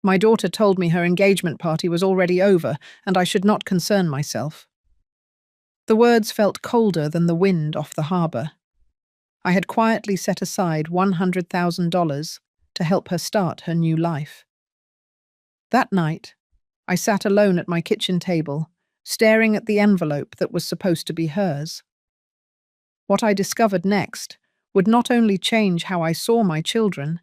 My daughter told me her engagement party was already over and I should not concern myself. The words felt colder than the wind off the harbour. I had quietly set aside $100,000 to help her start her new life. That night, I sat alone at my kitchen table, staring at the envelope that was supposed to be hers. What I discovered next would not only change how I saw my children,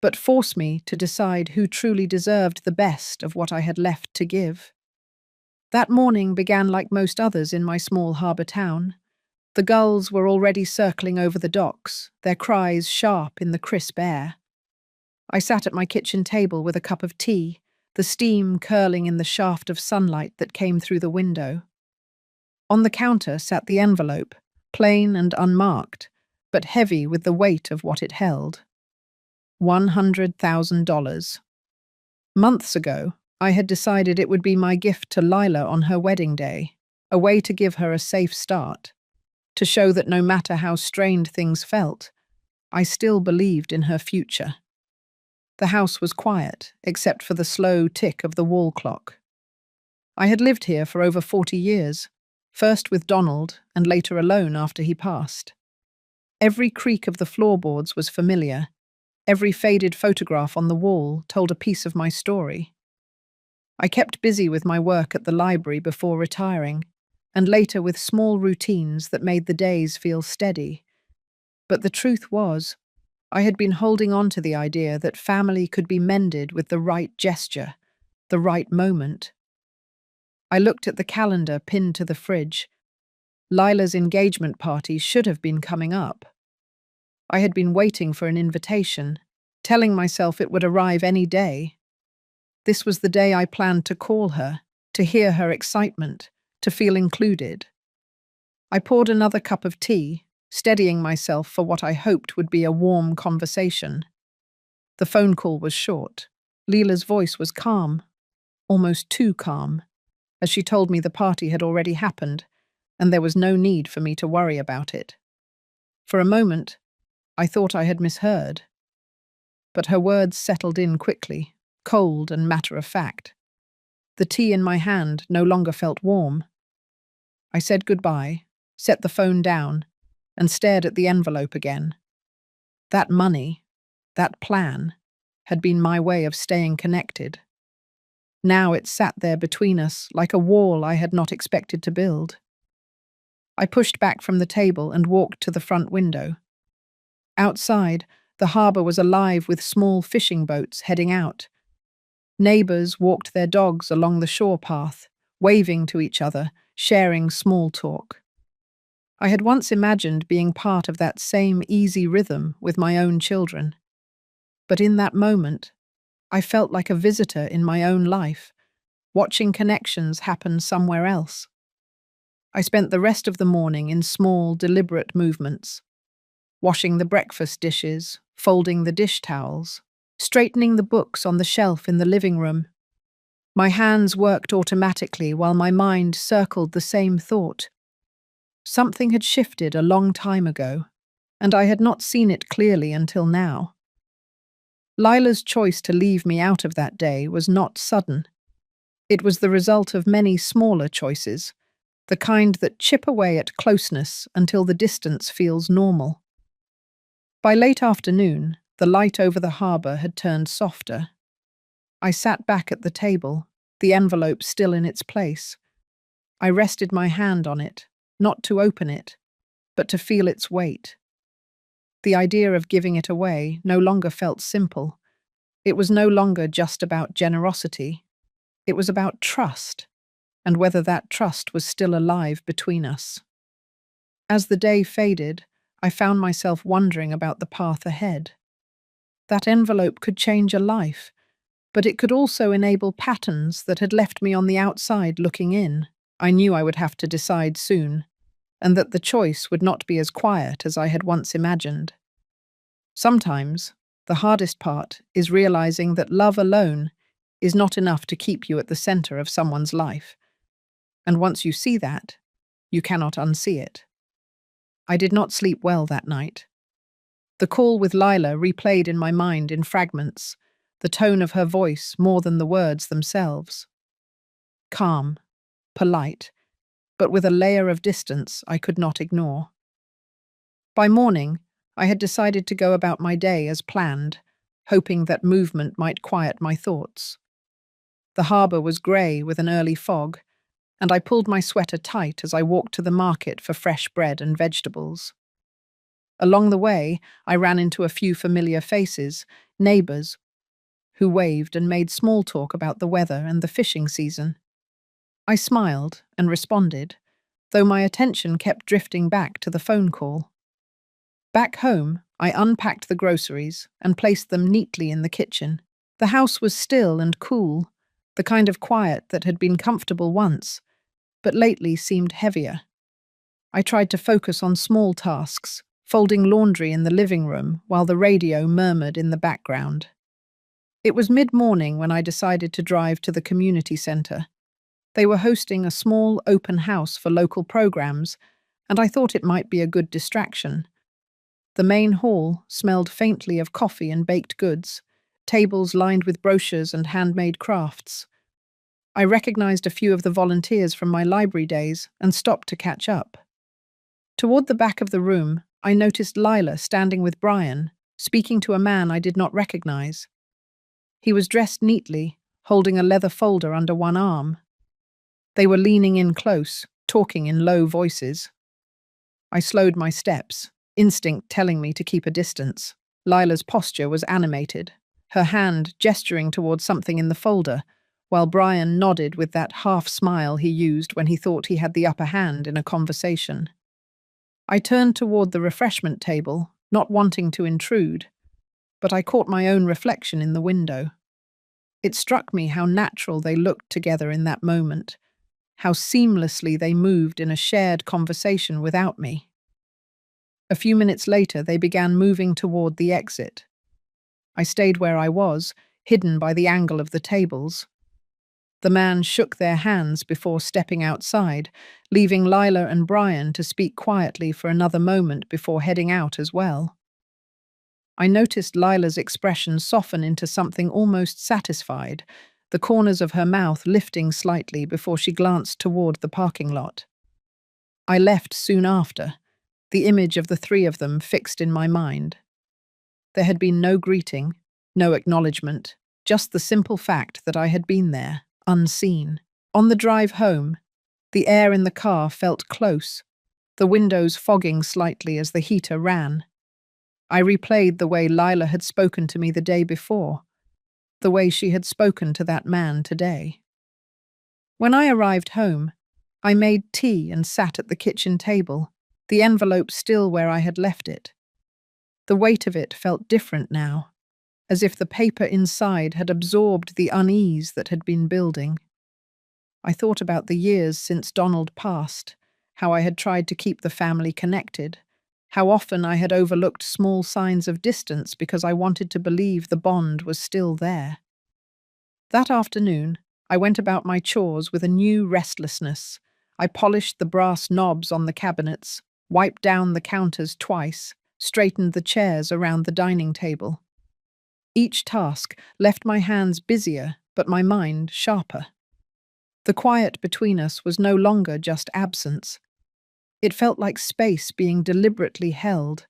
but force me to decide who truly deserved the best of what I had left to give. That morning began like most others in my small harbour town. The gulls were already circling over the docks, their cries sharp in the crisp air. I sat at my kitchen table with a cup of tea, the steam curling in the shaft of sunlight that came through the window. On the counter sat the envelope, plain and unmarked, but heavy with the weight of what it held. $100,000. Months ago, I had decided it would be my gift to Lila on her wedding day, a way to give her a safe start, to show that no matter how strained things felt, I still believed in her future. The house was quiet, except for the slow tick of the wall clock. I had lived here for over 40 years, first with Donald and later alone after he passed. Every creak of the floorboards was familiar. Every faded photograph on the wall told a piece of my story. I kept busy with my work at the library before retiring, and later with small routines that made the days feel steady. But the truth was, I had been holding on to the idea that family could be mended with the right gesture, the right moment. I looked at the calendar pinned to the fridge. Lila's engagement party should have been coming up. I had been waiting for an invitation, telling myself it would arrive any day. This was the day I planned to call her, to hear her excitement, to feel included. I poured another cup of tea, steadying myself for what I hoped would be a warm conversation. The phone call was short. Lila's voice was calm, almost too calm, as she told me the party had already happened, and there was no need for me to worry about it. For a moment, I thought I had misheard. But her words settled in quickly, cold and matter-of-fact. The tea in my hand no longer felt warm. I said goodbye, set the phone down, and stared at the envelope again. That money, that plan, had been my way of staying connected. Now it sat there between us like a wall I had not expected to build. I pushed back from the table and walked to the front window. Outside, the harbour was alive with small fishing boats heading out. Neighbours walked their dogs along the shore path, waving to each other, sharing small talk. I had once imagined being part of that same easy rhythm with my own children. But in that moment, I felt like a visitor in my own life, watching connections happen somewhere else. I spent the rest of the morning in small, deliberate movements, washing the breakfast dishes, folding the dish towels, straightening the books on the shelf in the living room. My hands worked automatically while my mind circled the same thought. Something had shifted a long time ago, and I had not seen it clearly until now. Lila's choice to leave me out of that day was not sudden. It was the result of many smaller choices, the kind that chip away at closeness until the distance feels normal. By late afternoon, the light over the harbour had turned softer. I sat back at the table, the envelope still in its place. I rested my hand on it, not to open it, but to feel its weight. The idea of giving it away no longer felt simple. It was no longer just about generosity. It was about trust, and whether that trust was still alive between us. As the day faded, I found myself wondering about the path ahead. That envelope could change a life, but it could also enable patterns that had left me on the outside looking in. I knew I would have to decide soon, and that the choice would not be as quiet as I had once imagined. Sometimes, the hardest part is realizing that love alone is not enough to keep you at the center of someone's life. And once you see that, you cannot unsee it. I did not sleep well that night. The call with Lila replayed in my mind in fragments, the tone of her voice more than the words themselves. Calm, polite, but with a layer of distance I could not ignore. By morning, I had decided to go about my day as planned, hoping that movement might quiet my thoughts. The harbour was grey with an early fog, and I pulled my sweater tight as I walked to the market for fresh bread and vegetables. Along the way, I ran into a few familiar faces, neighbours, who waved and made small talk about the weather and the fishing season. I smiled and responded, though my attention kept drifting back to the phone call. Back home, I unpacked the groceries and placed them neatly in the kitchen. The house was still and cool, the kind of quiet that had been comfortable once, but lately seemed heavier. I tried to focus on small tasks, folding laundry in the living room while the radio murmured in the background. It was mid-morning when I decided to drive to the community centre. They were hosting a small open house for local programs, and I thought it might be a good distraction. The main hall smelled faintly of coffee and baked goods, tables lined with brochures and handmade crafts. I recognized a few of the volunteers from my library days and stopped to catch up. Toward the back of the room, I noticed Lila standing with Brian, speaking to a man I did not recognize. He was dressed neatly, holding a leather folder under one arm. They were leaning in close, talking in low voices. I slowed my steps, instinct telling me to keep a distance. Lila's posture was animated, her hand gesturing towards something in the folder, while Brian nodded with that half-smile he used when he thought he had the upper hand in a conversation. I turned toward the refreshment table, not wanting to intrude, but I caught my own reflection in the window. It struck me how natural they looked together in that moment, how seamlessly they moved in a shared conversation without me. A few minutes later, they began moving toward the exit. I stayed where I was, hidden by the angle of the tables. The man shook their hands before stepping outside, leaving Lila and Brian to speak quietly for another moment before heading out as well. I noticed Lila's expression soften into something almost satisfied, the corners of her mouth lifting slightly before she glanced toward the parking lot. I left soon after, the image of the three of them fixed in my mind. There had been no greeting, no acknowledgement, just the simple fact that I had been there, unseen. On the drive home, the air in the car felt close, the windows fogging slightly as the heater ran. I replayed the way Lila had spoken to me the day before, the way she had spoken to that man today. When I arrived home, I made tea and sat at the kitchen table, the envelope still where I had left it. The weight of it felt different now, as if the paper inside had absorbed the unease that had been building. I thought about the years since Donald passed, how I had tried to keep the family connected, how often I had overlooked small signs of distance because I wanted to believe the bond was still there. That afternoon, I went about my chores with a new restlessness. I polished the brass knobs on the cabinets, wiped down the counters twice, straightened the chairs around the dining table. Each task left my hands busier, but my mind sharper. The quiet between us was no longer just absence. It felt like space being deliberately held,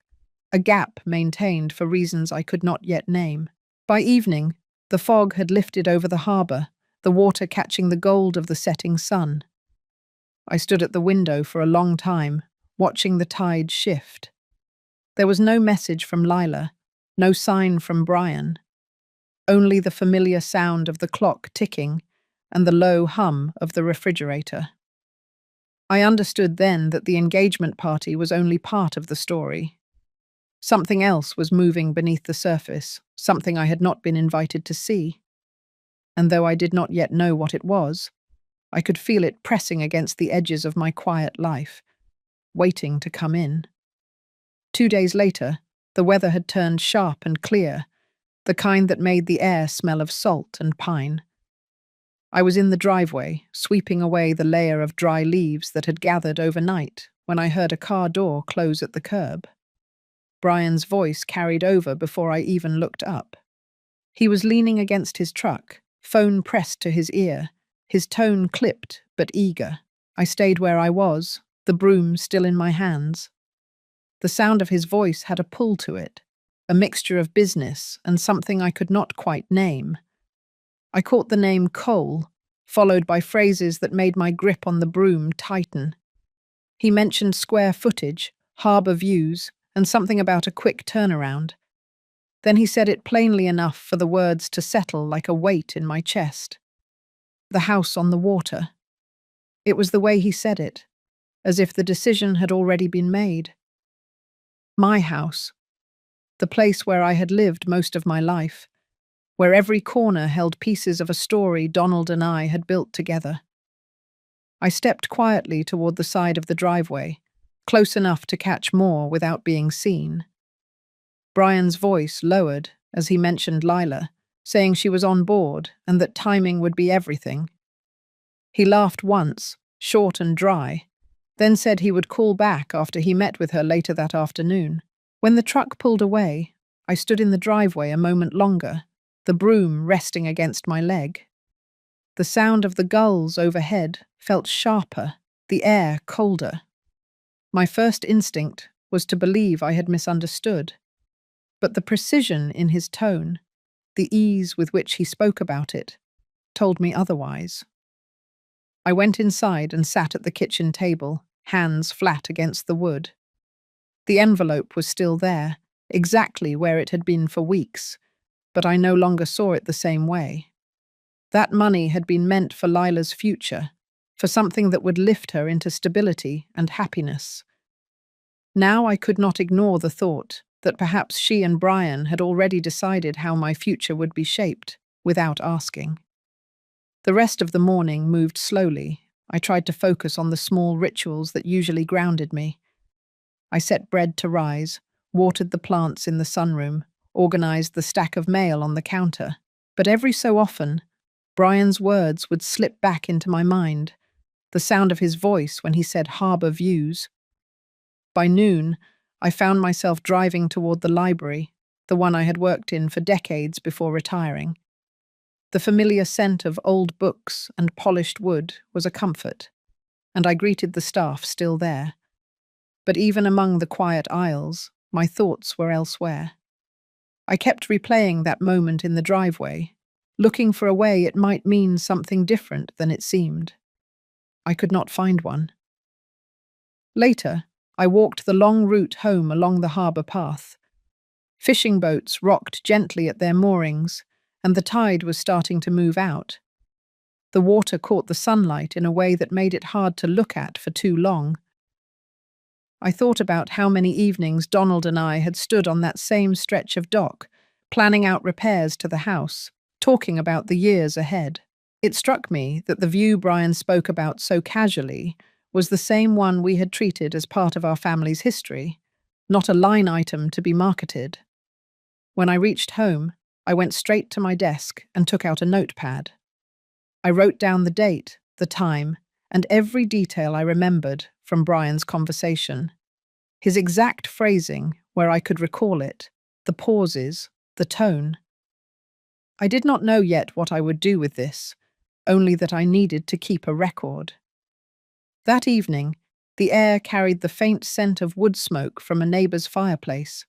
a gap maintained for reasons I could not yet name. By evening, the fog had lifted over the harbour, the water catching the gold of the setting sun. I stood at the window for a long time, watching the tide shift. There was no message from Lila, no sign from Brian, only the familiar sound of the clock ticking and the low hum of the refrigerator. I understood then that the engagement party was only part of the story. Something else was moving beneath the surface, something I had not been invited to see. And though I did not yet know what it was, I could feel it pressing against the edges of my quiet life, waiting to come in. 2 days later, the weather had turned sharp and clear, the kind that made the air smell of salt and pine. I was in the driveway, sweeping away the layer of dry leaves that had gathered overnight, when I heard a car door close at the curb. Brian's voice carried over before I even looked up. He was leaning against his truck, phone pressed to his ear, his tone clipped but eager. I stayed where I was, the broom still in my hands. The sound of his voice had a pull to it, a mixture of business and something I could not quite name. I caught the name Cole, followed by phrases that made my grip on the broom tighten. He mentioned square footage, harbour views, and something about a quick turnaround. Then he said it plainly enough for the words to settle like a weight in my chest. The house on the water. It was the way he said it, as if the decision had already been made. My house. The place where I had lived most of my life, where every corner held pieces of a story Donald and I had built together. I stepped quietly toward the side of the driveway, close enough to catch more without being seen. Brian's voice lowered as he mentioned Lila, saying she was on board and that timing would be everything. He laughed once, short and dry, then said he would call back after he met with her later that afternoon. When the truck pulled away, I stood in the driveway a moment longer, the broom resting against my leg. The sound of the gulls overhead felt sharper, the air colder. My first instinct was to believe I had misunderstood, but the precision in his tone, the ease with which he spoke about it, told me otherwise. I went inside and sat at the kitchen table, hands flat against the wood. The envelope was still there, exactly where it had been for weeks, but I no longer saw it the same way. That money had been meant for Lila's future, for something that would lift her into stability and happiness. Now I could not ignore the thought that perhaps she and Brian had already decided how my future would be shaped, without asking. The rest of the morning moved slowly. I tried to focus on the small rituals that usually grounded me. I set bread to rise, watered the plants in the sunroom, organized the stack of mail on the counter. But every so often, Brian's words would slip back into my mind, the sound of his voice when he said harbour views. By noon, I found myself driving toward the library, the one I had worked in for decades before retiring. The familiar scent of old books and polished wood was a comfort, and I greeted the staff still there. But even among the quiet aisles, my thoughts were elsewhere. I kept replaying that moment in the driveway, looking for a way it might mean something different than it seemed. I could not find one. Later, I walked the long route home along the harbour path. Fishing boats rocked gently at their moorings, and the tide was starting to move out. The water caught the sunlight in a way that made it hard to look at for too long. I thought about how many evenings Donald and I had stood on that same stretch of dock, planning out repairs to the house, talking about the years ahead. It struck me that the view Brian spoke about so casually was the same one we had treated as part of our family's history, not a line item to be marketed. When I reached home, I went straight to my desk and took out a notepad. I wrote down the date, the time, and every detail I remembered from Brian's conversation. His exact phrasing, where I could recall it, the pauses, the tone. I did not know yet what I would do with this, only that I needed to keep a record. That evening, the air carried the faint scent of wood smoke from a neighbour's fireplace.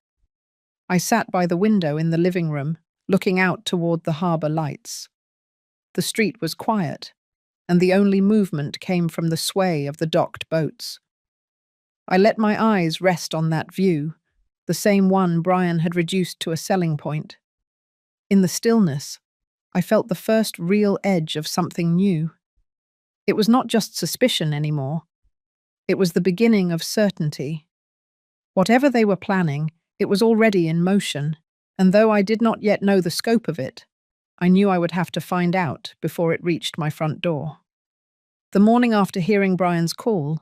I sat by the window in the living room, looking out toward the harbour lights. The street was quiet, and the only movement came from the sway of the docked boats. I let my eyes rest on that view, the same one Brian had reduced to a selling point. In the stillness, I felt the first real edge of something new. It was not just suspicion anymore. It was the beginning of certainty. Whatever they were planning, it was already in motion, and though I did not yet know the scope of it, I knew I would have to find out before it reached my front door. The morning after hearing Brian's call,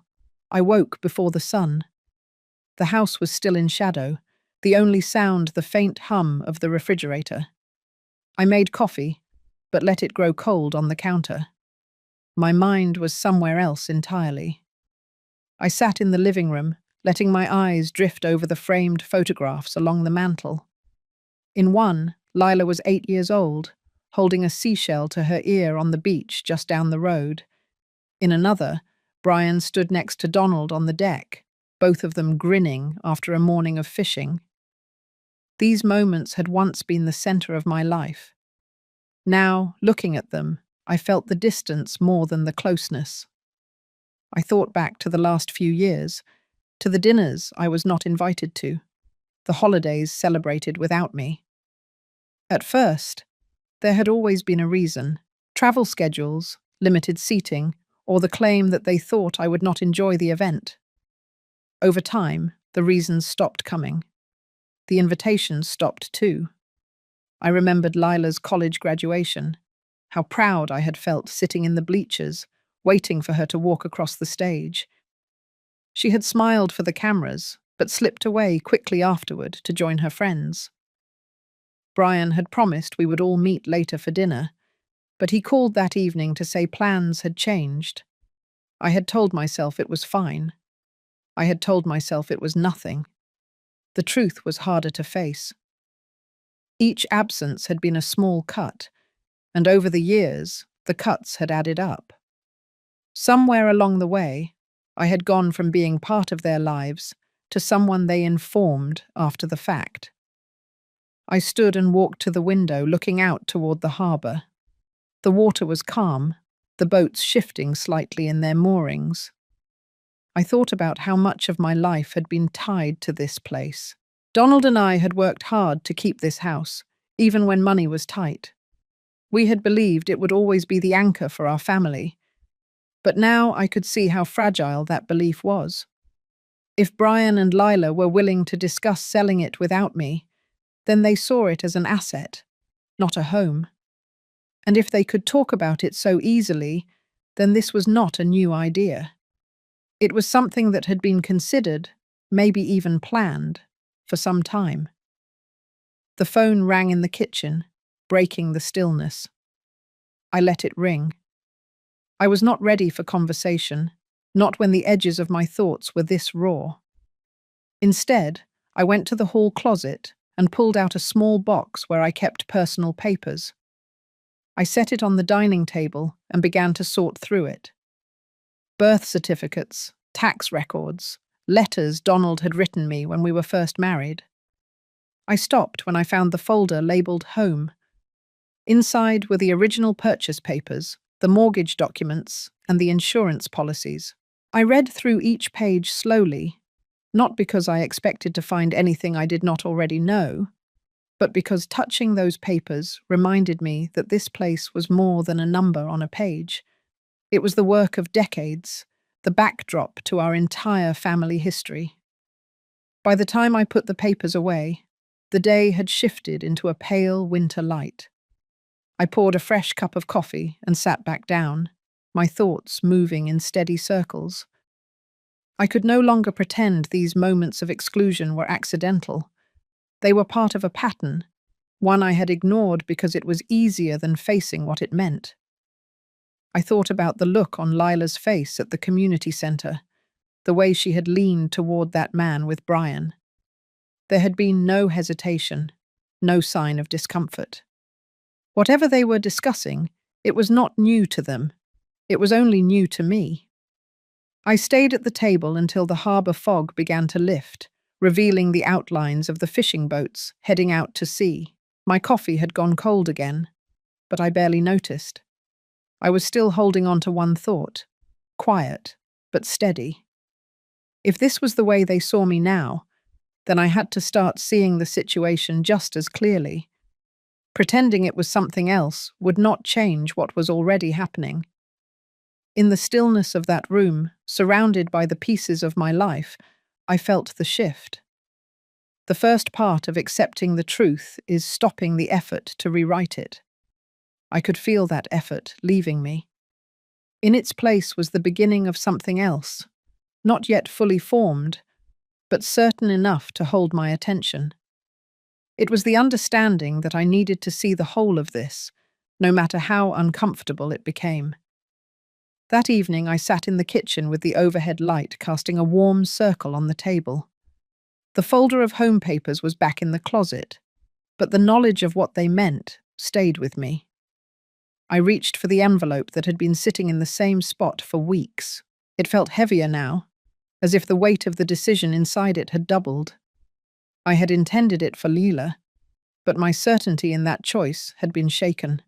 I woke before the sun. The house was still in shadow, the only sound the faint hum of the refrigerator. I made coffee, but let it grow cold on the counter. My mind was somewhere else entirely. I sat in the living room, letting my eyes drift over the framed photographs along the mantel. In one, Lila was 8 years old, holding a seashell to her ear on the beach just down the road. In another, Brian stood next to Donald on the deck, both of them grinning after a morning of fishing. These moments had once been the center of my life. Now, looking at them, I felt the distance more than the closeness. I thought back to the last few years, to the dinners I was not invited to, the holidays celebrated without me. At first, there had always been a reason: travel schedules, limited seating, or the claim that they thought I would not enjoy the event. Over time, the reasons stopped coming. The invitations stopped too. I remembered Lila's college graduation, how proud I had felt sitting in the bleachers, waiting for her to walk across the stage. She had smiled for the cameras, but slipped away quickly afterward to join her friends. Brian had promised we would all meet later for dinner, but he called that evening to say plans had changed. I had told myself it was fine. I had told myself it was nothing. The truth was harder to face. Each absence had been a small cut, and over the years, the cuts had added up. Somewhere along the way, I had gone from being part of their lives to someone they informed after the fact. I stood and walked to the window, looking out toward the harbour. The water was calm, the boats shifting slightly in their moorings. I thought about how much of my life had been tied to this place. Donald and I had worked hard to keep this house, even when money was tight. We had believed it would always be the anchor for our family, but now I could see how fragile that belief was. If Brian and Lila were willing to discuss selling it without me, then they saw it as an asset, not a home. And if they could talk about it so easily, then this was not a new idea. It was something that had been considered, maybe even planned, for some time. The phone rang in the kitchen, breaking the stillness. I let it ring. I was not ready for conversation, not when the edges of my thoughts were this raw. Instead, I went to the hall closet and pulled out a small box where I kept personal papers. I set it on the dining table and began to sort through it. Birth certificates, tax records, letters Donald had written me when we were first married. I stopped when I found the folder labeled Home. Inside were the original purchase papers, the mortgage documents, and the insurance policies. I read through each page slowly, not because I expected to find anything I did not already know, but because touching those papers reminded me that this place was more than a number on a page. It was the work of decades, the backdrop to our entire family history. By the time I put the papers away, the day had shifted into a pale winter light. I poured a fresh cup of coffee and sat back down, my thoughts moving in steady circles. I could no longer pretend these moments of exclusion were accidental. They were part of a pattern, one I had ignored because it was easier than facing what it meant. I thought about the look on Lila's face at the community centre, the way she had leaned toward that man with Brian. There had been no hesitation, no sign of discomfort. Whatever they were discussing, it was not new to them. It was only new to me. I stayed at the table until the harbour fog began to lift, revealing the outlines of the fishing boats heading out to sea. My coffee had gone cold again, but I barely noticed. I was still holding on to one thought, quiet, but steady. If this was the way they saw me now, then I had to start seeing the situation just as clearly. Pretending it was something else would not change what was already happening. In the stillness of that room, surrounded by the pieces of my life, I felt the shift. The first part of accepting the truth is stopping the effort to rewrite it. I could feel that effort leaving me. In its place was the beginning of something else, not yet fully formed, but certain enough to hold my attention. It was the understanding that I needed to see the whole of this, no matter how uncomfortable it became. That evening I sat in the kitchen with the overhead light casting a warm circle on the table. The folder of home papers was back in the closet, but the knowledge of what they meant stayed with me. I reached for the envelope that had been sitting in the same spot for weeks. It felt heavier now, as if the weight of the decision inside it had doubled. I had intended it for Leela, but my certainty in that choice had been shaken.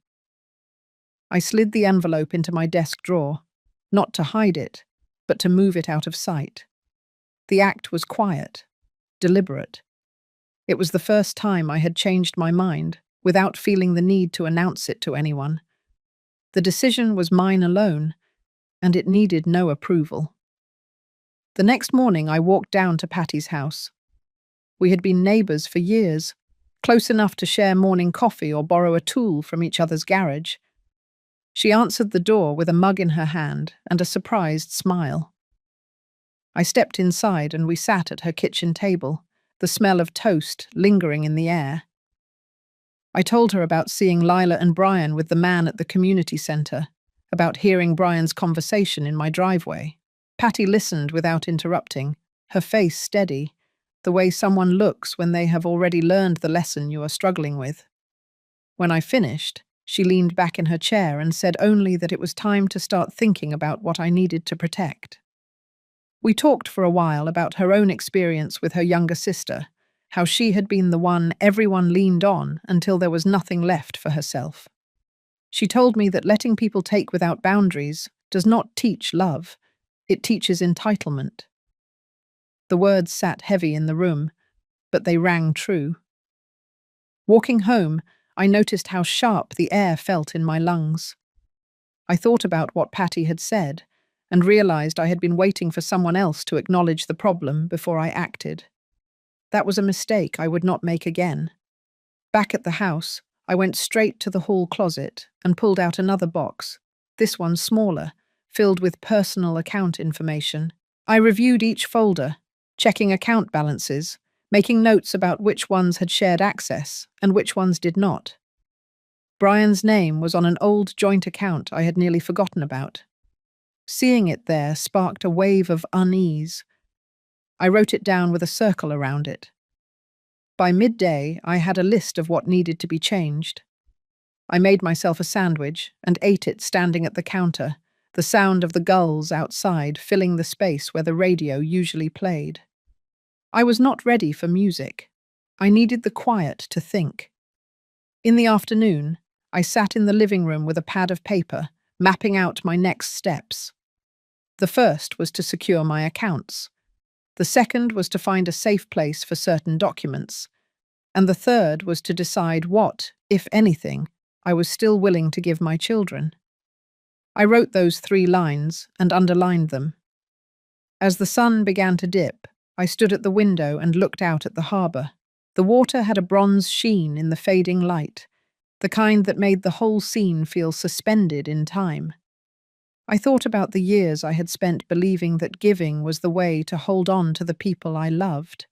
I slid the envelope into my desk drawer, not to hide it, but to move it out of sight. The act was quiet, deliberate. It was the first time I had changed my mind without feeling the need to announce it to anyone. The decision was mine alone, and it needed no approval. The next morning I walked down to Patty's house. We had been neighbours for years, close enough to share morning coffee or borrow a tool from each other's garage. She answered the door with a mug in her hand and a surprised smile. I stepped inside and we sat at her kitchen table, the smell of toast lingering in the air. I told her about seeing Lila and Brian with the man at the community centre, about hearing Brian's conversation in my driveway. Patty listened without interrupting, her face steady, the way someone looks when they have already learned the lesson you are struggling with. When I finished, she leaned back in her chair and said only that it was time to start thinking about what I needed to protect. We talked for a while about her own experience with her younger sister, how she had been the one everyone leaned on until there was nothing left for herself. She told me that letting people take without boundaries does not teach love, it teaches entitlement. The words sat heavy in the room, but they rang true. Walking home, I noticed how sharp the air felt in my lungs. I thought about what Patty had said and realized I had been waiting for someone else to acknowledge the problem before I acted. That was a mistake I would not make again. Back at the house, I went straight to the hall closet and pulled out another box, this one smaller, filled with personal account information. I reviewed each folder, checking account balances, making notes about which ones had shared access and which ones did not. Brian's name was on an old joint account I had nearly forgotten about. Seeing it there sparked a wave of unease. I wrote it down with a circle around it. By midday, I had a list of what needed to be changed. I made myself a sandwich and ate it standing at the counter, the sound of the gulls outside filling the space where the radio usually played. I was not ready for music. I needed the quiet to think. In the afternoon, I sat in the living room with a pad of paper, mapping out my next steps. The first was to secure my accounts. The second was to find a safe place for certain documents. And the third was to decide what, if anything, I was still willing to give my children. I wrote those 3 lines and underlined them. As the sun began to dip, I stood at the window and looked out at the harbour. The water had a bronze sheen in the fading light, the kind that made the whole scene feel suspended in time. I thought about the years I had spent believing that giving was the way to hold on to the people I loved.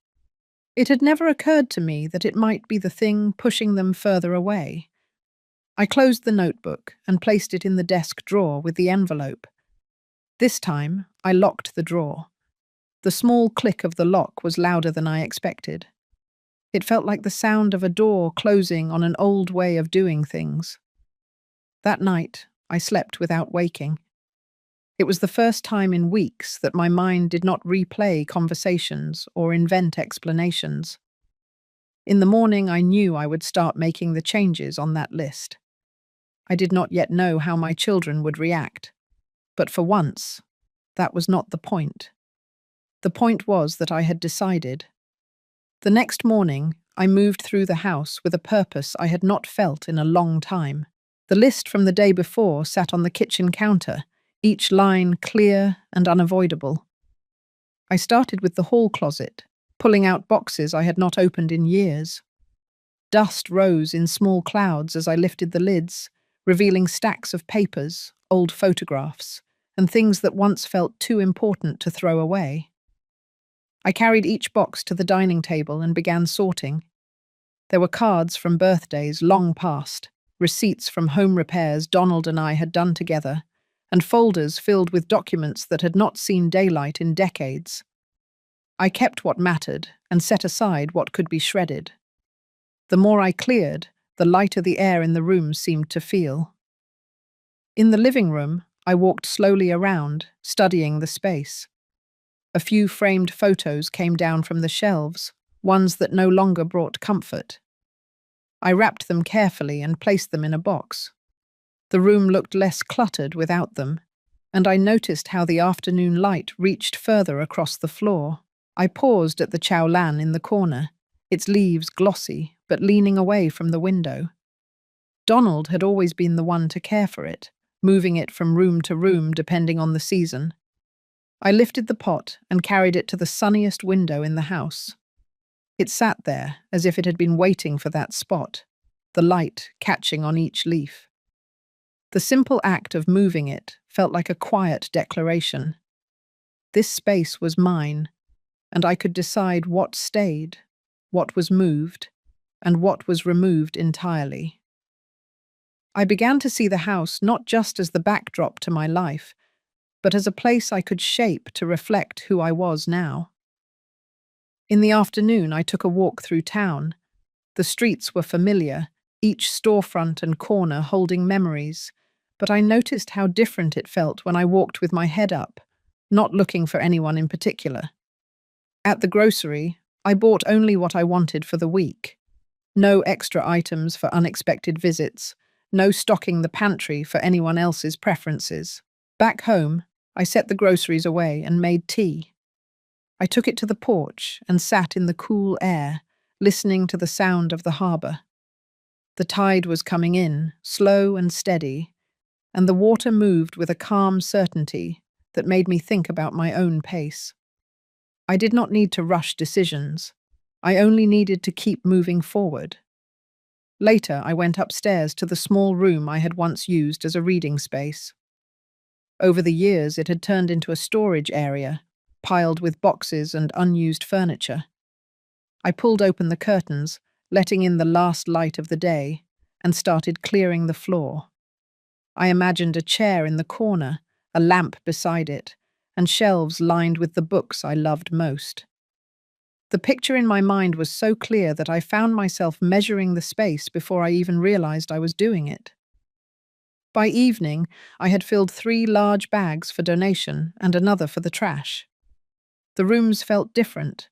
It had never occurred to me that it might be the thing pushing them further away. I closed the notebook and placed it in the desk drawer with the envelope. This time, I locked the drawer. The small click of the lock was louder than I expected. It felt like the sound of a door closing on an old way of doing things. That night, I slept without waking. It was the first time in weeks that my mind did not replay conversations or invent explanations. In the morning, I knew I would start making the changes on that list. I did not yet know how my children would react, but for once, that was not the point. The point was that I had decided. The next morning, I moved through the house with a purpose I had not felt in a long time. The list from the day before sat on the kitchen counter, each line clear and unavoidable. I started with the hall closet, pulling out boxes I had not opened in years. Dust rose in small clouds as I lifted the lids, revealing stacks of papers, old photographs, and things that once felt too important to throw away. I carried each box to the dining table and began sorting. There were cards from birthdays long past, receipts from home repairs Donald and I had done together, and folders filled with documents that had not seen daylight in decades. I kept what mattered and set aside what could be shredded. The more I cleared, the lighter the air in the room seemed to feel. In the living room, I walked slowly around, studying the space. A few framed photos came down from the shelves, ones that no longer brought comfort. I wrapped them carefully and placed them in a box. The room looked less cluttered without them, and I noticed how the afternoon light reached further across the floor. I paused at the chow lan in the corner, its leaves glossy but leaning away from the window. Donald had always been the one to care for it, moving it from room to room depending on the season. I lifted the pot and carried it to the sunniest window in the house. It sat there as if it had been waiting for that spot, the light catching on each leaf. The simple act of moving it felt like a quiet declaration. This space was mine, and I could decide what stayed, what was moved, and what was removed entirely. I began to see the house not just as the backdrop to my life, but as a place I could shape to reflect who I was now. In the afternoon, I took a walk through town. The streets were familiar, each storefront and corner holding memories, but I noticed how different it felt when I walked with my head up, not looking for anyone in particular. At the grocery, I bought only what I wanted for the week. No extra items for unexpected visits, no stocking the pantry for anyone else's preferences. Back home, I set the groceries away and made tea. I took it to the porch and sat in the cool air, listening to the sound of the harbour. The tide was coming in, slow and steady, and the water moved with a calm certainty that made me think about my own pace. I did not need to rush decisions. I only needed to keep moving forward. Later, I went upstairs to the small room I had once used as a reading space. Over the years, it had turned into a storage area, piled with boxes and unused furniture. I pulled open the curtains, letting in the last light of the day, and started clearing the floor. I imagined a chair in the corner, a lamp beside it, and shelves lined with the books I loved most. The picture in my mind was so clear that I found myself measuring the space before I even realized I was doing it. By evening, I had filled 3 large bags for donation and another for the trash. The rooms felt different,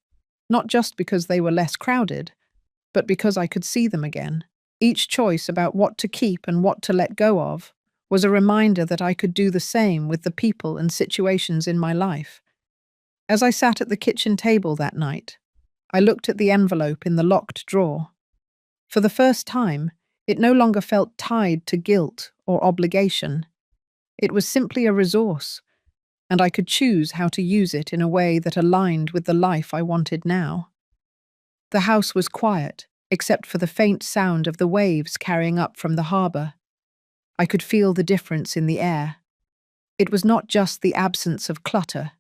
not just because they were less crowded, but because I could see them again. Each choice about what to keep and what to let go of was a reminder that I could do the same with the people and situations in my life. As I sat at the kitchen table that night, I looked at the envelope in the locked drawer. For the first time, it no longer felt tied to guilt or obligation. It was simply a resource, and I could choose how to use it in a way that aligned with the life I wanted now. The house was quiet, except for the faint sound of the waves carrying up from the harbour. I could feel the difference in the air. It was not just the absence of clutter.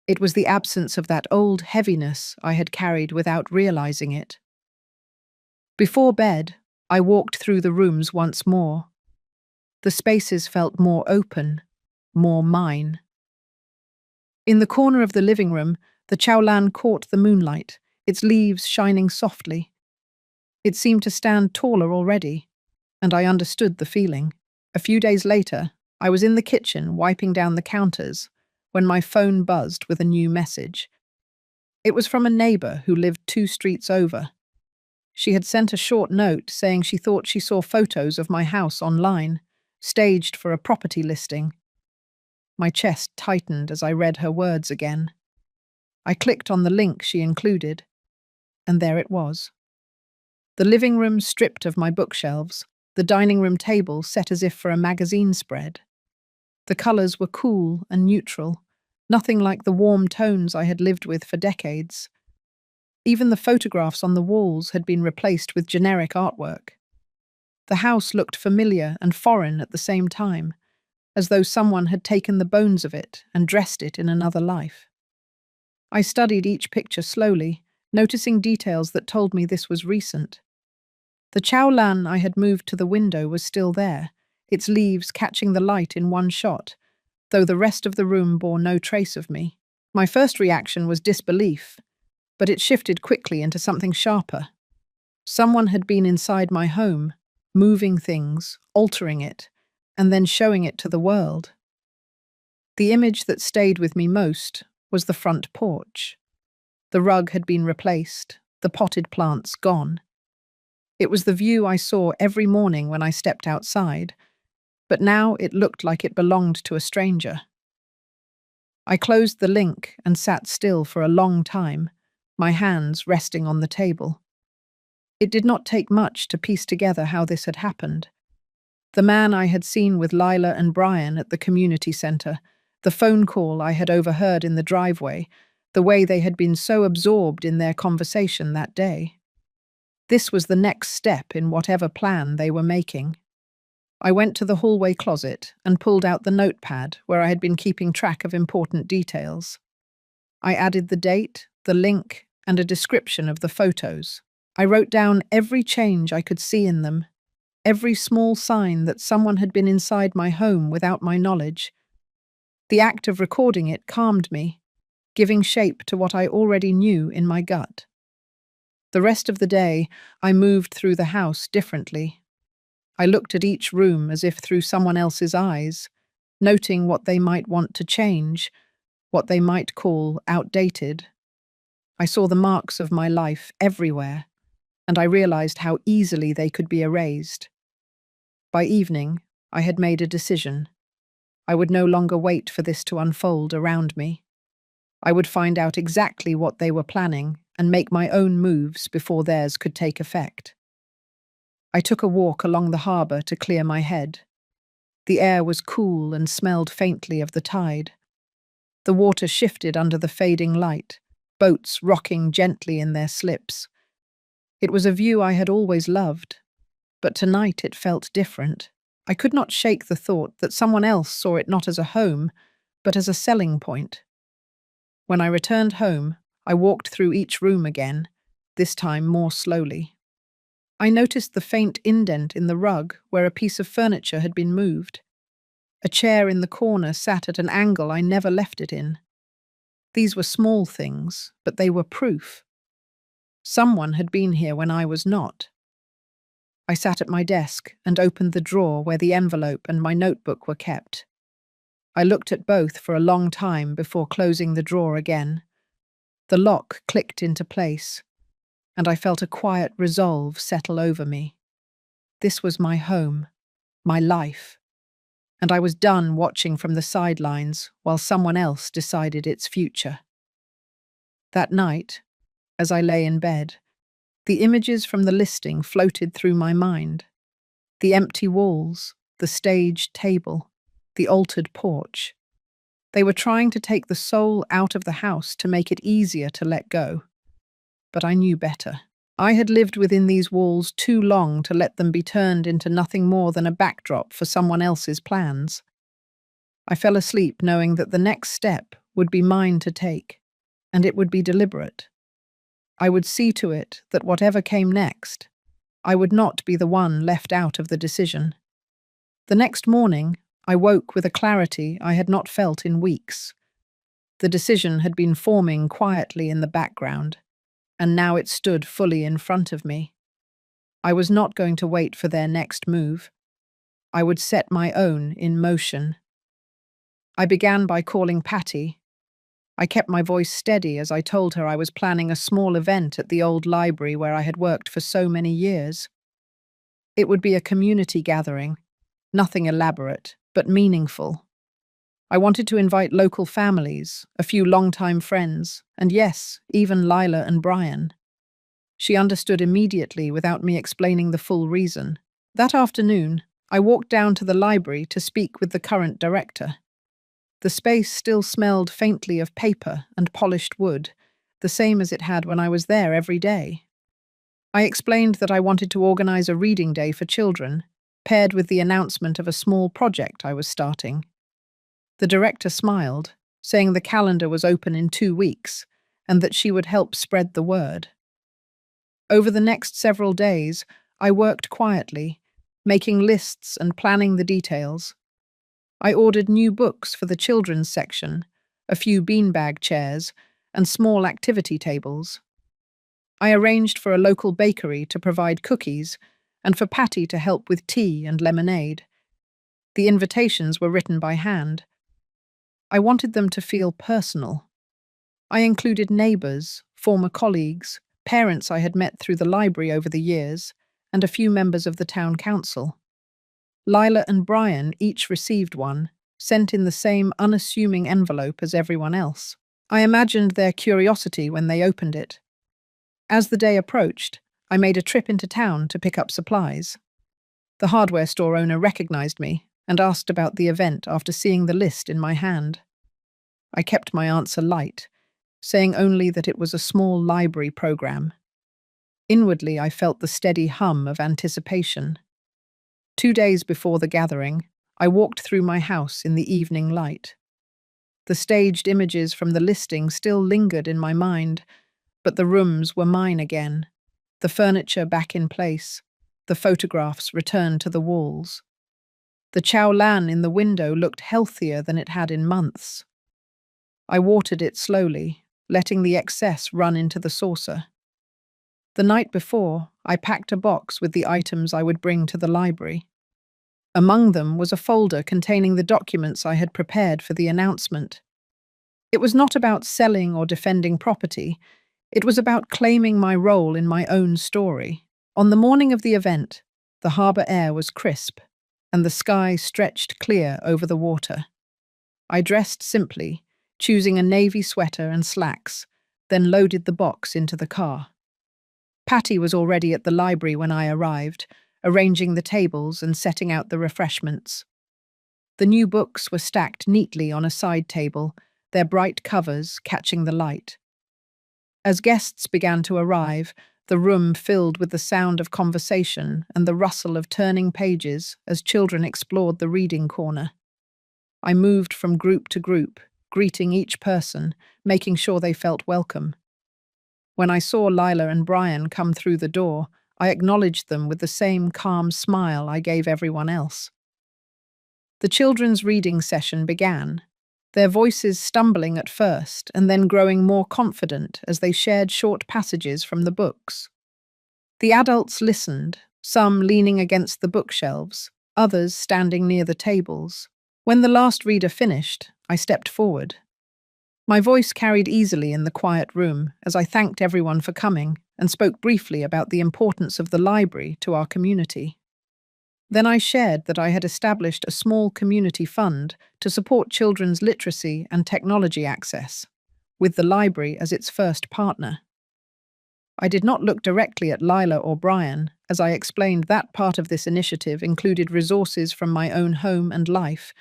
It was the absence of that old heaviness I had carried without realizing it. Before bed, I walked through the rooms once more. The spaces felt more open, more mine. In the corner of the living room, the chowlan caught the moonlight, its leaves shining softly. It seemed to stand taller already, and I understood the feeling. A few days later, I was in the kitchen wiping down the counters when my phone buzzed with a new message. It was from a neighbour who lived 2 streets over. She had sent a short note saying she thought she saw photos of my house online, staged for a property listing. My chest tightened as I read her words again. I clicked on the link she included, and there it was. The living room stripped of my bookshelves, the dining room table set as if for a magazine spread. The colours were cool and neutral, nothing like the warm tones I had lived with for decades. Even the photographs on the walls had been replaced with generic artwork. The house looked familiar and foreign at the same time, as though someone had taken the bones of it and dressed it in another life. I studied each picture slowly, noticing details that told me this was recent. The chowlan I had moved to the window was still there, its leaves catching the light in one shot, though the rest of the room bore no trace of me. My first reaction was disbelief, but it shifted quickly into something sharper. Someone had been inside my home, moving things, altering it, and then showing it to the world. The image that stayed with me most was the front porch. The rug had been replaced, the potted plants gone. It was the view I saw every morning when I stepped outside, but now it looked like it belonged to a stranger. I closed the link and sat still for a long time, my hands resting on the table. It did not take much to piece together how this had happened. The man I had seen with Lila and Brian at the community centre, the phone call I had overheard in the driveway, the way they had been so absorbed in their conversation that day. This was the next step in whatever plan they were making. I went to the hallway closet and pulled out the notepad where I had been keeping track of important details. I added the date, the link, and a description of the photos. I wrote down every change I could see in them, every small sign that someone had been inside my home without my knowledge. The act of recording it calmed me, giving shape to what I already knew in my gut. The rest of the day, I moved through the house differently. I looked at each room as if through someone else's eyes, noting what they might want to change, what they might call outdated. I saw the marks of my life everywhere, and I realized how easily they could be erased. By evening, I had made a decision. I would no longer wait for this to unfold around me. I would find out exactly what they were planning and make my own moves before theirs could take effect. I took a walk along the harbour to clear my head. The air was cool and smelled faintly of the tide. The water shifted under the fading light, boats rocking gently in their slips. It was a view I had always loved, but tonight it felt different. I could not shake the thought that someone else saw it not as a home, but as a selling point. When I returned home, I walked through each room again, this time more slowly. I noticed the faint indent in the rug where a piece of furniture had been moved. A chair in the corner sat at an angle I never left it in. These were small things, but they were proof. Someone had been here when I was not. I sat at my desk and opened the drawer where the envelope and my notebook were kept. I looked at both for a long time before closing the drawer again. The lock clicked into place, and I felt a quiet resolve settle over me. This was my home, my life, and I was done watching from the sidelines while someone else decided its future. That night, as I lay in bed, the images from the listing floated through my mind. The empty walls, the staged table, the altered porch. They were trying to take the soul out of the house to make it easier to let go. But I knew better. I had lived within these walls too long to let them be turned into nothing more than a backdrop for someone else's plans. I fell asleep knowing that the next step would be mine to take, and it would be deliberate. I would see to it that whatever came next, I would not be the one left out of the decision. The next morning, I woke with a clarity I had not felt in weeks. The decision had been forming quietly in the background, and now it stood fully in front of me. I was not going to wait for their next move. I would set my own in motion. I began by calling Patty. I kept my voice steady as I told her I was planning a small event at the old library where I had worked for so many years. It would be a community gathering, nothing elaborate, but meaningful. I wanted to invite local families, a few longtime friends, and yes, even Lila and Brian. She understood immediately without me explaining the full reason. That afternoon, I walked down to the library to speak with the current director. The space still smelled faintly of paper and polished wood, the same as it had when I was there every day. I explained that I wanted to organize a reading day for children, paired with the announcement of a small project I was starting. The director smiled, saying the calendar was open in 2 weeks, and that she would help spread the word. Over the next several days, I worked quietly, making lists and planning the details. I ordered new books for the children's section, a few beanbag chairs, and small activity tables. I arranged for a local bakery to provide cookies and for Patty to help with tea and lemonade. The invitations were written by hand. I wanted them to feel personal. I included neighbours, former colleagues, parents I had met through the library over the years, and a few members of the town council. Lila and Brian each received one, sent in the same unassuming envelope as everyone else. I imagined their curiosity when they opened it. As the day approached, I made a trip into town to pick up supplies. The hardware store owner recognized me and asked about the event after seeing the list in my hand. I kept my answer light, saying only that it was a small library program. Inwardly, I felt the steady hum of anticipation. 2 days before the gathering, I walked through my house in the evening light. The staged images from the listing still lingered in my mind, but the rooms were mine again, the furniture back in place, the photographs returned to the walls. The chow lan in the window looked healthier than it had in months. I watered it slowly, letting the excess run into the saucer. The night before, I packed a box with the items I would bring to the library. Among them was a folder containing the documents I had prepared for the announcement. It was not about selling or defending property. It was about claiming my role in my own story. On the morning of the event, the harbour air was crisp, and the sky stretched clear over the water. I dressed simply, choosing a navy sweater and slacks, then loaded the box into the car. Patty was already at the library when I arrived, arranging the tables and setting out the refreshments. The new books were stacked neatly on a side table, their bright covers catching the light. As guests began to arrive, the room filled with the sound of conversation and the rustle of turning pages as children explored the reading corner. I moved from group to group, greeting each person, making sure they felt welcome. When I saw Lila and Brian come through the door, I acknowledged them with the same calm smile I gave everyone else. The children's reading session began, their voices stumbling at first and then growing more confident as they shared short passages from the books. The adults listened, some leaning against the bookshelves, others standing near the tables. When the last reader finished, I stepped forward. My voice carried easily in the quiet room as I thanked everyone for coming and spoke briefly about the importance of the library to our community. Then I shared that I had established a small community fund to support children's literacy and technology access, with the library as its first partner. I did not look directly at Lila or Brian, as I explained that part of this initiative included resources from my own home and life,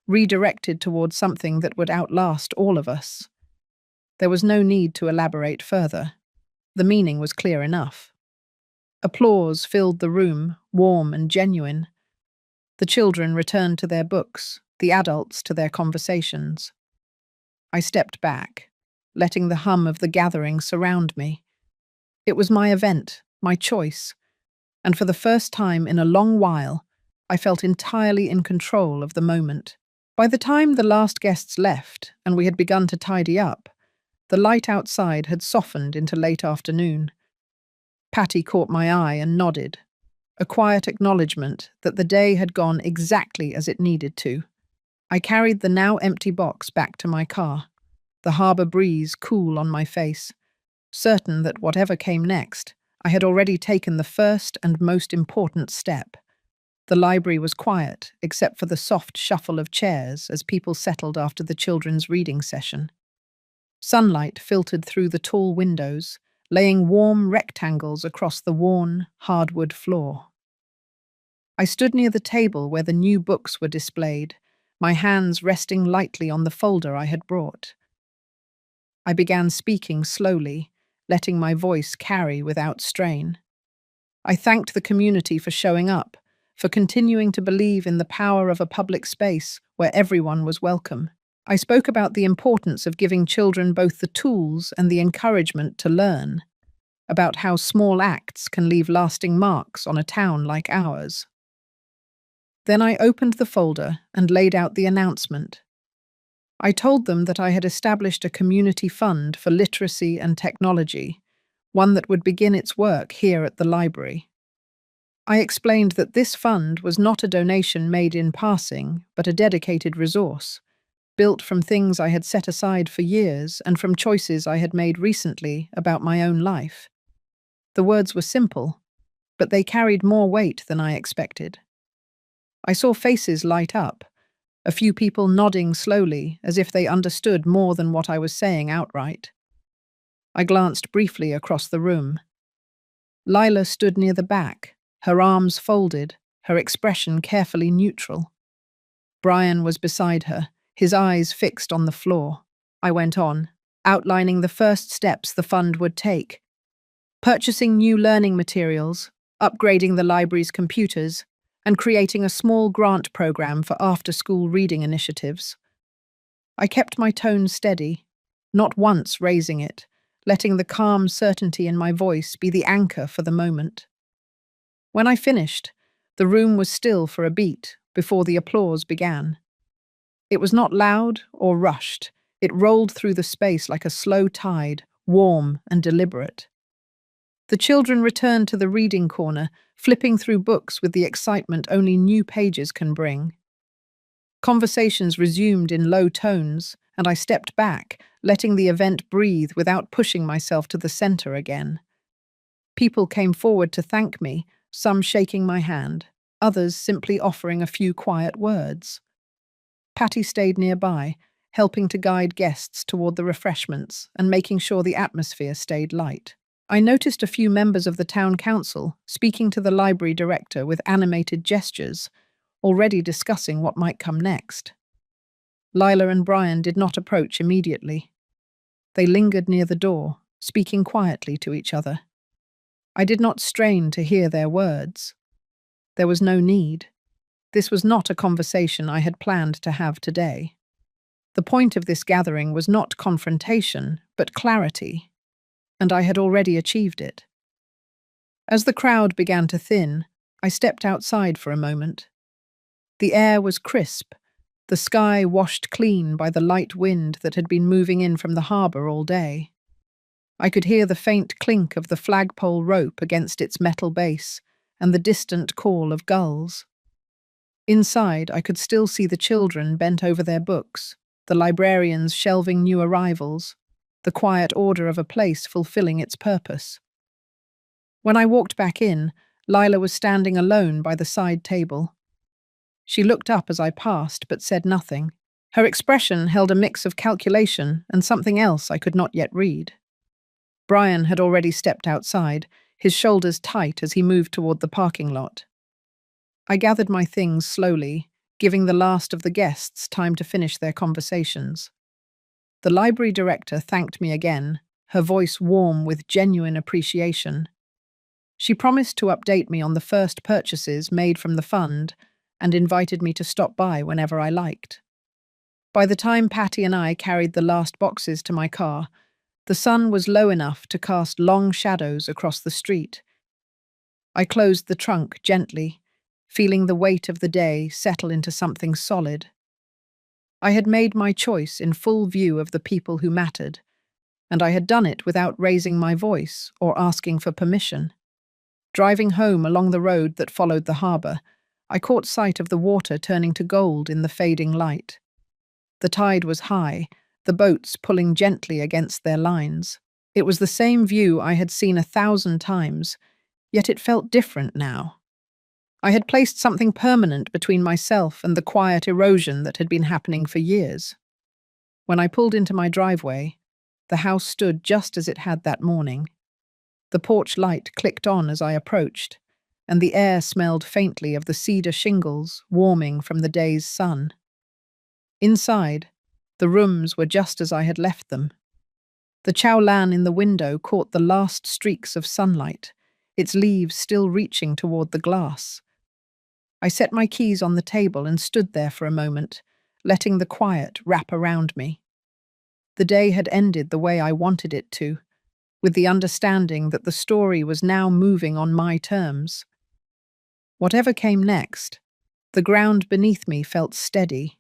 redirected towards something that would outlast all of us. There was no need to elaborate further. The meaning was clear enough. Applause filled the room, warm and genuine. The children returned to their books, the adults to their conversations. I stepped back, letting the hum of the gathering surround me. It was my event, my choice, and for the first time in a long while, I felt entirely in control of the moment. By the time the last guests left and we had begun to tidy up, the light outside had softened into late afternoon. Patty caught my eye and nodded, a quiet acknowledgement that the day had gone exactly as it needed to. I carried the now empty box back to my car, the harbour breeze cool on my face, certain that whatever came next, I had already taken the first and most important step. The library was quiet, except for the soft shuffle of chairs as people settled after the children's reading session. Sunlight filtered through the tall windows, laying warm rectangles across the worn, hardwood floor. I stood near the table where the new books were displayed, my hands resting lightly on the folder I had brought. I began speaking slowly, letting my voice carry without strain. I thanked the community for showing up, for continuing to believe in the power of a public space where everyone was welcome. I spoke about the importance of giving children both the tools and the encouragement to learn, about how small acts can leave lasting marks on a town like ours. Then I opened the folder and laid out the announcement. I told them that I had established a community fund for literacy and technology, one that would begin its work here at the library. I explained that this fund was not a donation made in passing, but a dedicated resource, built from things I had set aside for years and from choices I had made recently about my own life. The words were simple, but they carried more weight than I expected. I saw faces light up, a few people nodding slowly as if they understood more than what I was saying outright. I glanced briefly across the room. Lila stood near the back, her arms folded, her expression carefully neutral. Brian was beside her, his eyes fixed on the floor. I went on, outlining the first steps the fund would take: purchasing new learning materials, upgrading the library's computers, and creating a small grant program for after-school reading initiatives. I kept my tone steady, not once raising it, letting the calm certainty in my voice be the anchor for the moment. When I finished, the room was still for a beat before the applause began. It was not loud or rushed. It rolled through the space like a slow tide, warm and deliberate. The children returned to the reading corner, flipping through books with the excitement only new pages can bring. Conversations resumed in low tones, and I stepped back, letting the event breathe without pushing myself to the center again. People came forward to thank me, some shaking my hand, others simply offering a few quiet words. Patty stayed nearby, helping to guide guests toward the refreshments and making sure the atmosphere stayed light. I noticed a few members of the town council speaking to the library director with animated gestures, already discussing what might come next. Lila and Brian did not approach immediately. They lingered near the door, speaking quietly to each other. I did not strain to hear their words. There was no need. This was not a conversation I had planned to have today. The point of this gathering was not confrontation, but clarity, and I had already achieved it. As the crowd began to thin, I stepped outside for a moment. The air was crisp, the sky washed clean by the light wind that had been moving in from the harbour all day. I could hear the faint clink of the flagpole rope against its metal base and the distant call of gulls. Inside, I could still see the children bent over their books, the librarians shelving new arrivals, the quiet order of a place fulfilling its purpose. When I walked back in, Lila was standing alone by the side table. She looked up as I passed, but said nothing. Her expression held a mix of calculation and something else I could not yet read. Brian had already stepped outside, his shoulders tight as he moved toward the parking lot. I gathered my things slowly, giving the last of the guests time to finish their conversations. The library director thanked me again, her voice warm with genuine appreciation. She promised to update me on the first purchases made from the fund and invited me to stop by whenever I liked. By the time Patty and I carried the last boxes to my car, the sun was low enough to cast long shadows across the street. I closed the trunk gently, feeling the weight of the day settle into something solid. I had made my choice in full view of the people who mattered, and I had done it without raising my voice or asking for permission. Driving home along the road that followed the harbour, I caught sight of the water turning to gold in the fading light. The tide was high, the boats pulling gently against their lines. It was the same view I had seen 1,000 times, yet it felt different now. I had placed something permanent between myself and the quiet erosion that had been happening for years. When I pulled into my driveway, the house stood just as it had that morning. The porch light clicked on as I approached, and the air smelled faintly of the cedar shingles warming from the day's sun. Inside, the rooms were just as I had left them. The chow lan in the window caught the last streaks of sunlight, its leaves still reaching toward the glass. I set my keys on the table and stood there for a moment, letting the quiet wrap around me. The day had ended the way I wanted it to, with the understanding that the story was now moving on my terms. Whatever came next, the ground beneath me felt steady.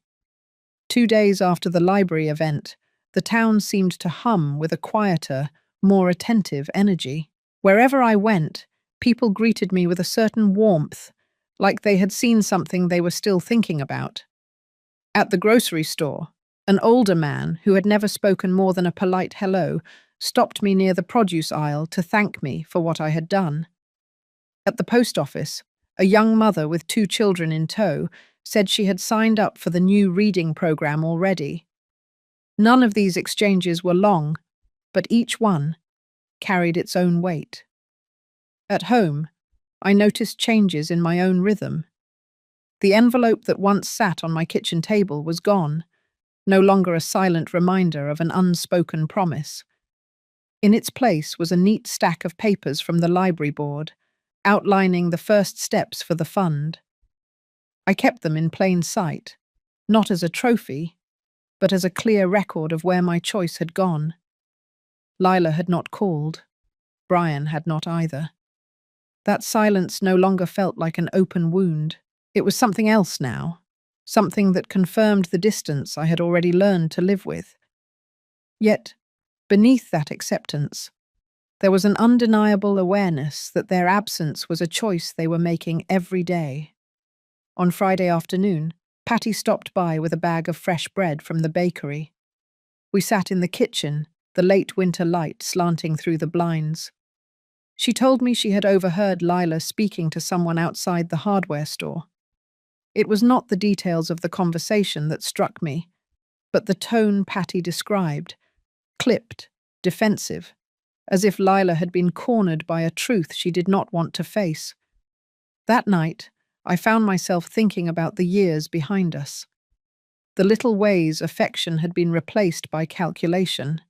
2 days after the library event, the town seemed to hum with a quieter, more attentive energy. Wherever I went, people greeted me with a certain warmth, like they had seen something they were still thinking about. At the grocery store, an older man who had never spoken more than a polite hello stopped me near the produce aisle to thank me for what I had done. At the post office, a young mother with 2 children in tow said she had signed up for the new reading program already. None of these exchanges were long, but each one carried its own weight. At home, I noticed changes in my own rhythm. The envelope that once sat on my kitchen table was gone, no longer a silent reminder of an unspoken promise. In its place was a neat stack of papers from the library board, outlining the first steps for the fund. I kept them in plain sight, not as a trophy, but as a clear record of where my choice had gone. Lila had not called. Brian had not either. That silence no longer felt like an open wound. It was something else now, something that confirmed the distance I had already learned to live with. Yet, beneath that acceptance, there was an undeniable awareness that their absence was a choice they were making every day. On Friday afternoon, Patty stopped by with a bag of fresh bread from the bakery. We sat in the kitchen, the late winter light slanting through the blinds. She told me she had overheard Lila speaking to someone outside the hardware store. It was not the details of the conversation that struck me, but the tone Patty described, clipped, defensive, as if Lila had been cornered by a truth she did not want to face. That night, I found myself thinking about the years behind us. The little ways affection had been replaced by calculation.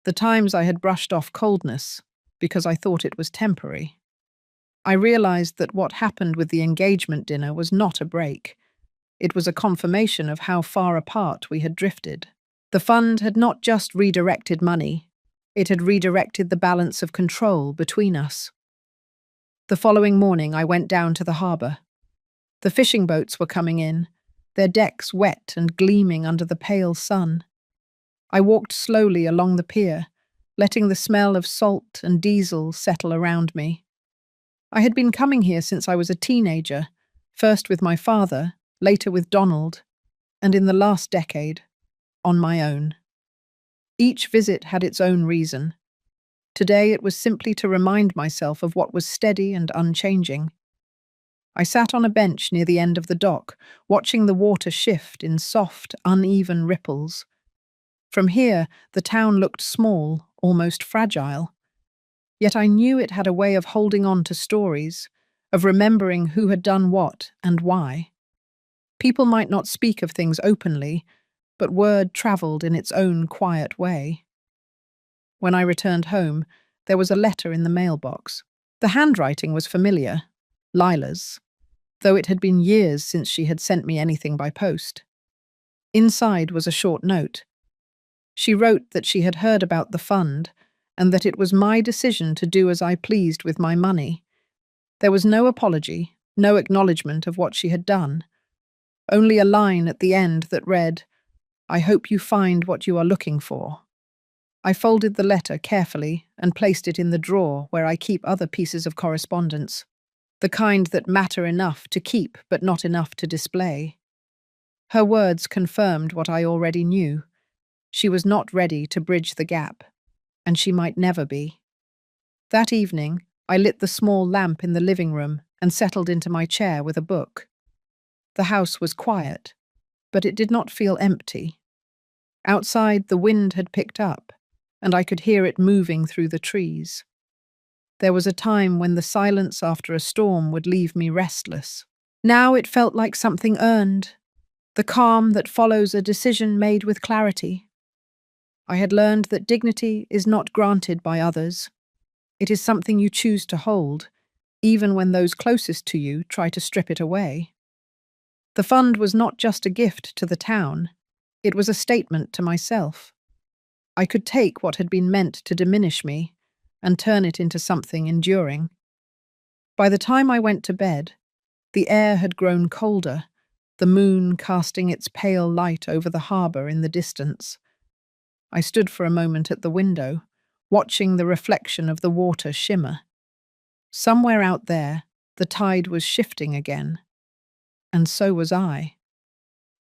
The times I had brushed off coldness because I thought it was temporary. I realized that what happened with the engagement dinner was not a break. It was a confirmation of how far apart we had drifted. The fund had not just redirected money, it had redirected the balance of control between us. The following morning I went down to the harbour. The fishing boats were coming in, their decks wet and gleaming under the pale sun. I walked slowly along the pier, letting the smell of salt and diesel settle around me. I had been coming here since I was a teenager, first with my father, later with Donald, and in the last decade, on my own. Each visit had its own reason. Today it was simply to remind myself of what was steady and unchanging. I sat on a bench near the end of the dock, watching the water shift in soft, uneven ripples. From here, the town looked small, almost fragile. Yet I knew it had a way of holding on to stories, of remembering who had done what and why. People might not speak of things openly, but word travelled in its own quiet way. When I returned home, there was a letter in the mailbox. The handwriting was familiar, Lila's, though it had been years since she had sent me anything by post. Inside was a short note. She wrote that she had heard about the fund and that it was my decision to do as I pleased with my money. There was no apology, no acknowledgement of what she had done. Only a line at the end that read, "I hope you find what you are looking for." I folded the letter carefully and placed it in the drawer where I keep other pieces of correspondence, the kind that matter enough to keep but not enough to display. Her words confirmed what I already knew. She was not ready to bridge the gap, and she might never be. That evening, I lit the small lamp in the living room and settled into my chair with a book. The house was quiet, but it did not feel empty. Outside, the wind had picked up, and I could hear it moving through the trees. There was a time when the silence after a storm would leave me restless. Now it felt like something earned, the calm that follows a decision made with clarity. I had learned that dignity is not granted by others. It is something you choose to hold, even when those closest to you try to strip it away. The fund was not just a gift to the town, it was a statement to myself. I could take what had been meant to diminish me and turn it into something enduring. By the time I went to bed, the air had grown colder, the moon casting its pale light over the harbour in the distance. I stood for a moment at the window, watching the reflection of the water shimmer. Somewhere out there, the tide was shifting again, and so was I.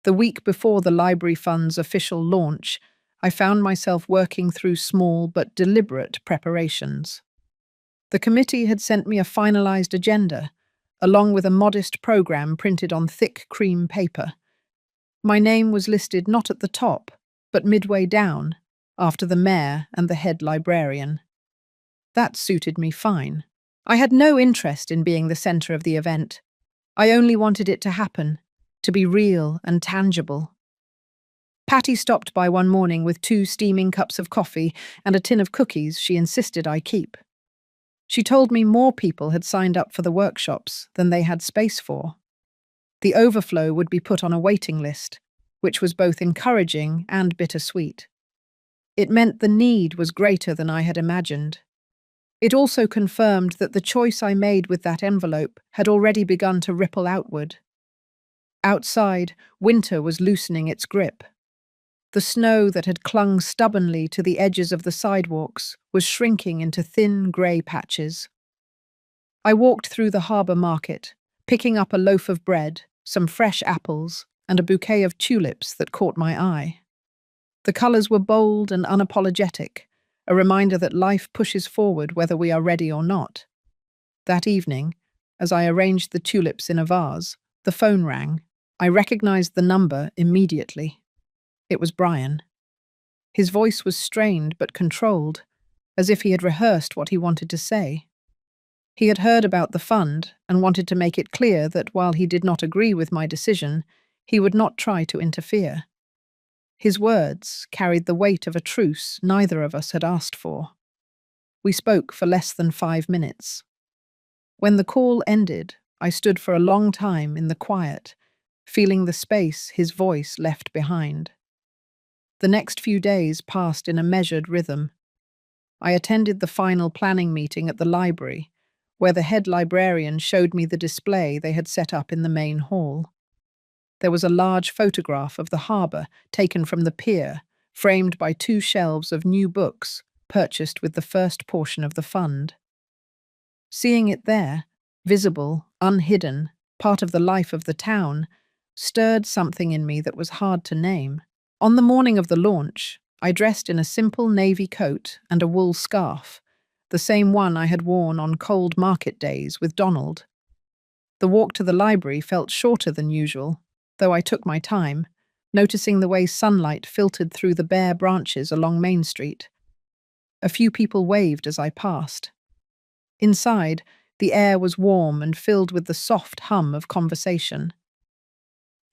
The week before the Library Fund's official launch, I found myself working through small but deliberate preparations. The committee had sent me a finalized agenda, along with a modest program printed on thick cream paper. My name was listed not at the top, but midway down, after the mayor and the head librarian. That suited me fine. I had no interest in being the center of the event. I only wanted it to happen, to be real and tangible. Patty stopped by one morning with 2 steaming cups of coffee and a tin of cookies she insisted I keep. She told me more people had signed up for the workshops than they had space for. The overflow would be put on a waiting list, which was both encouraging and bittersweet. It meant the need was greater than I had imagined. It also confirmed that the choice I made with that envelope had already begun to ripple outward. Outside, winter was loosening its grip. The snow that had clung stubbornly to the edges of the sidewalks was shrinking into thin grey patches. I walked through the harbour market, picking up a loaf of bread, some fresh apples, and a bouquet of tulips that caught my eye. The colours were bold and unapologetic, a reminder that life pushes forward whether we are ready or not. That evening, as I arranged the tulips in a vase, the phone rang. I recognised the number immediately. It was Brian. His voice was strained but controlled, as if he had rehearsed what he wanted to say. He had heard about the fund and wanted to make it clear that while he did not agree with my decision, he would not try to interfere. His words carried the weight of a truce neither of us had asked for. We spoke for less than 5 minutes. When the call ended, I stood for a long time in the quiet, feeling the space his voice left behind. The next few days passed in a measured rhythm. I attended the final planning meeting at the library, where the head librarian showed me the display they had set up in the main hall. There was a large photograph of the harbour taken from the pier, framed by 2 shelves of new books purchased with the first portion of the fund. Seeing it there, visible, unhidden, part of the life of the town, stirred something in me that was hard to name. On the morning of the launch, I dressed in a simple navy coat and a wool scarf, the same one I had worn on cold market days with Donald. The walk to the library felt shorter than usual, though I took my time, noticing the way sunlight filtered through the bare branches along Main Street. A few people waved as I passed. Inside, the air was warm and filled with the soft hum of conversation.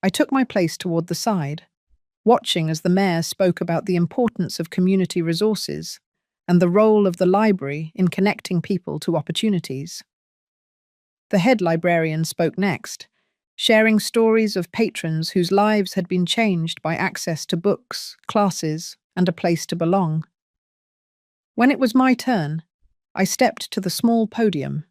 I took my place toward the side, watching as the mayor spoke about the importance of community resources and the role of the library in connecting people to opportunities. The head librarian spoke next, sharing stories of patrons whose lives had been changed by access to books, classes, and a place to belong. When it was my turn, I stepped to the small podium.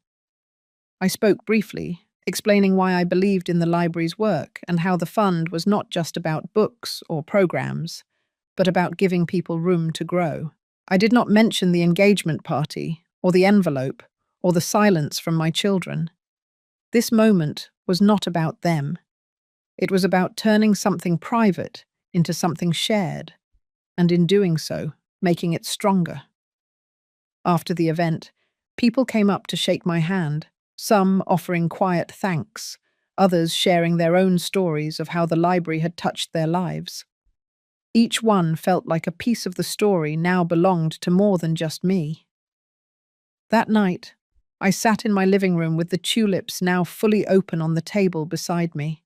I spoke briefly, explaining why I believed in the library's work and how the fund was not just about books or programs, but about giving people room to grow. I did not mention the engagement party, or the envelope, or the silence from my children. This moment was not about them. It was about turning something private into something shared, and in doing so, making it stronger. After the event, people came up to shake my hand, some offering quiet thanks, others sharing their own stories of how the library had touched their lives. Each one felt like a piece of the story now belonged to more than just me. That night, I sat in my living room with the tulips now fully open on the table beside me.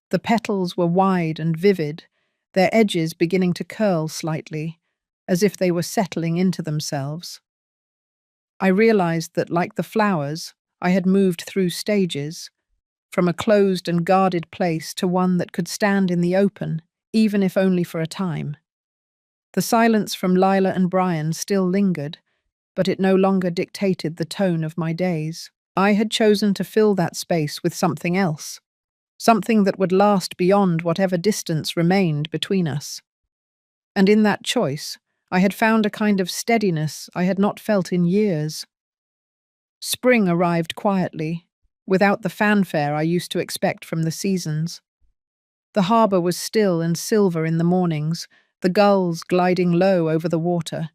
The petals were wide and vivid, their edges beginning to curl slightly, as if they were settling into themselves. I realized that, like the flowers, I had moved through stages, from a closed and guarded place to one that could stand in the open, even if only for a time. The silence from Lila and Brian still lingered, but it no longer dictated the tone of my days. I had chosen to fill that space with something else, something that would last beyond whatever distance remained between us. And in that choice, I had found a kind of steadiness I had not felt in years. Spring arrived quietly, without the fanfare I used to expect from the seasons. The harbour was still and silver in the mornings, the gulls gliding low over the water.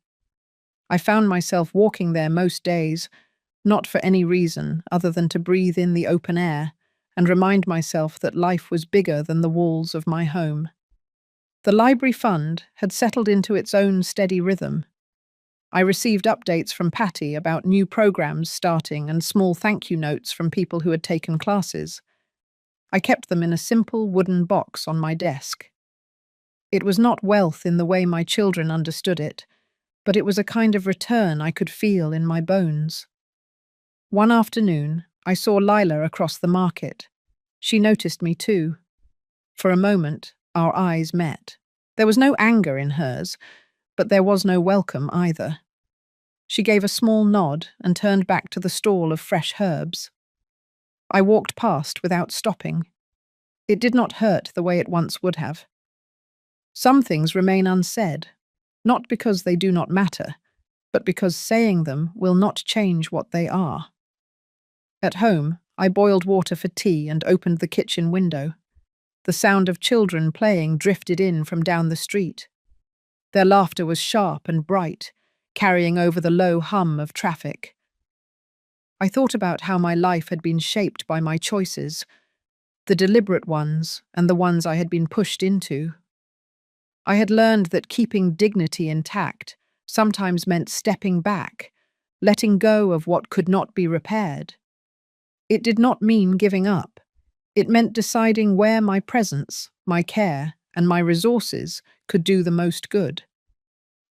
I found myself walking there most days, not for any reason other than to breathe in the open air and remind myself that life was bigger than the walls of my home. The library fund had settled into its own steady rhythm. I received updates from Patty about new programs starting and small thank you notes from people who had taken classes. I kept them in a simple wooden box on my desk. It was not wealth in the way my children understood it, but it was a kind of return I could feel in my bones. One afternoon, I saw Lila across the market. She noticed me too. For a moment, our eyes met. There was no anger in hers, but there was no welcome either. She gave a small nod and turned back to the stall of fresh herbs. I walked past without stopping. It did not hurt the way it once would have. Some things remain unsaid, not because they do not matter, but because saying them will not change what they are. At home, I boiled water for tea and opened the kitchen window. The sound of children playing drifted in from down the street. Their laughter was sharp and bright, carrying over the low hum of traffic. I thought about how my life had been shaped by my choices, the deliberate ones and the ones I had been pushed into. I had learned that keeping dignity intact sometimes meant stepping back, letting go of what could not be repaired. It did not mean giving up. It meant deciding where my presence, my care, and my resources could do the most good.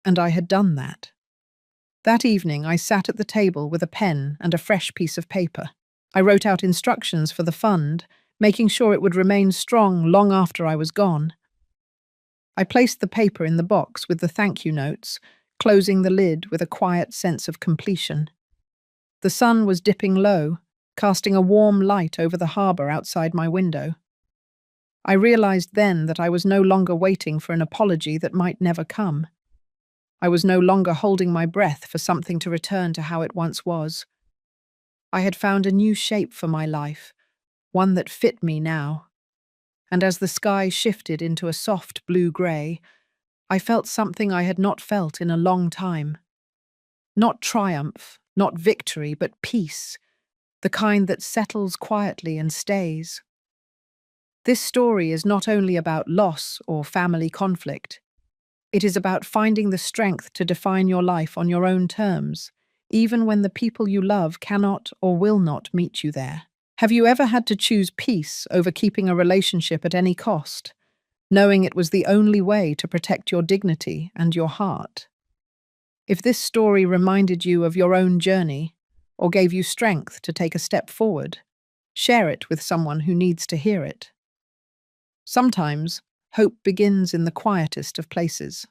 And I had done that. That evening, I sat at the table with a pen and a fresh piece of paper. I wrote out instructions for the fund, making sure it would remain strong long after I was gone. I placed the paper in the box with the thank you notes, closing the lid with a quiet sense of completion. The sun was dipping low, casting a warm light over the harbour outside my window. I realised then that I was no longer waiting for an apology that might never come. I was no longer holding my breath for something to return to how it once was. I had found a new shape for my life, one that fit me now. And as the sky shifted into a soft blue-grey, I felt something I had not felt in a long time. Not triumph, not victory, but peace, the kind that settles quietly and stays. This story is not only about loss or family conflict. It is about finding the strength to define your life on your own terms, even when the people you love cannot or will not meet you there. Have you ever had to choose peace over keeping a relationship at any cost, knowing it was the only way to protect your dignity and your heart? If this story reminded you of your own journey, or gave you strength to take a step forward, share it with someone who needs to hear it. Sometimes, hope begins in the quietest of places.